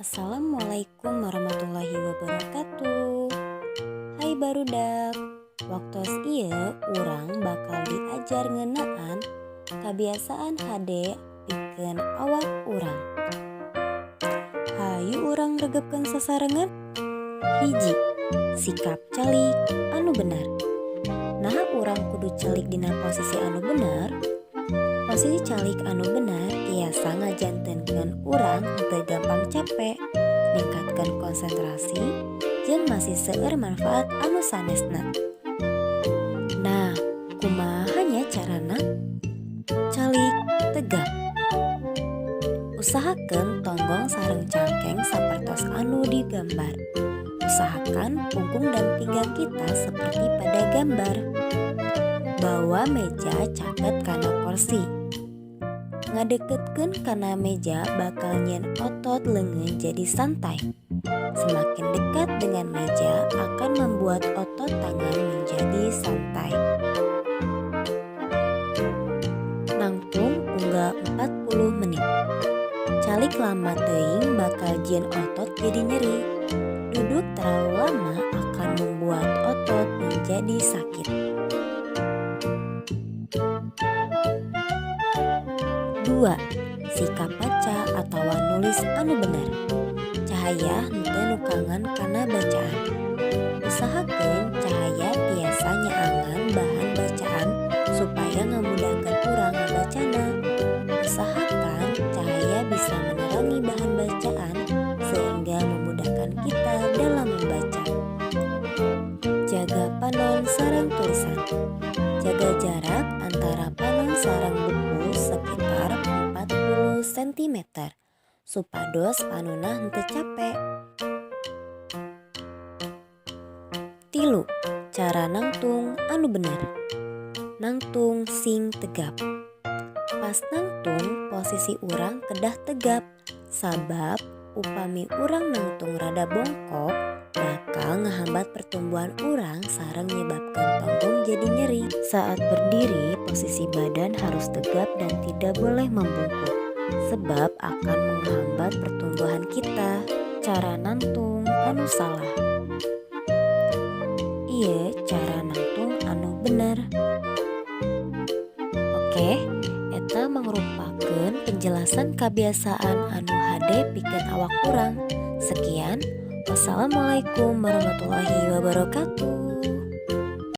Assalamualaikum warahmatullahi wabarakatuh. Hai barudak, waktos ieu urang bakal diajar ngeunaan kebiasaan hade pikeun awak urang. Hayu urang regepkeun sasarengan. Hiji, sikap calik anu bener. Nah urang kudu calik dina posisi anu bener. Posisi calik anu bener tiasa ngajantenkeun urang teu gampang capek, ningkatkeun konsentrasi, jeung masih seueur manfaat anu sanesna. Nah, kumaha nya carana? Calik tegap. Usahakeun tonggong sareng cangkeng sapertos anu digambar. Usahakan punggung dan pinggang kita seperti pada gambar. Bawa meja caket kana kursi. Ngadeketkeun kana meja bakal nyieun otot leungeun jadi santai. Semakin dekat dengan meja akan membuat otot tangan menjadi santai. Nangtung unggal 40 menit. Calik lama teuing bakal jieun otot jadi nyeri. Duduk terlalu lama akan membuat otot menjadi sakit. 2. Sikap maca atawa nulis anu bener. Cahaya henteu nukangan kana bacaan. Usahakeun cahaya tiasa nyaangan bahan bacaan supaya ngamudahkeun urang ngabacana. Usahakan cahaya bisa menerangi bahan bacaan sehingga memudahkan kita dalam membaca. Jaga panon sareng tulisan. Jaga jarak antara panon sareng buku sekitar 40 cm supados panonna henteu capek. 3. Cara nangtung anu bener. Nangtung sing tegap. Pas nangtung posisi urang kedah tegap, sabab upami urang nangtung rada bongkok bakal ngehambat pertumbuhan urang sareng nyebabkeun tonggong jadi nyeri. Saat berdiri, posisi badan harus tegap dan tidak boleh membungkuk, sebab akan menghambat pertumbuhan kita. Cara nangtung anu salah. Ieu cara nangtung anu bener. Oke, eta mangrupakeun penjelasan kebiasaan anu hade pikeun awak urang. Sekian. Wassalamualaikum warahmatullahi wabarakatuh.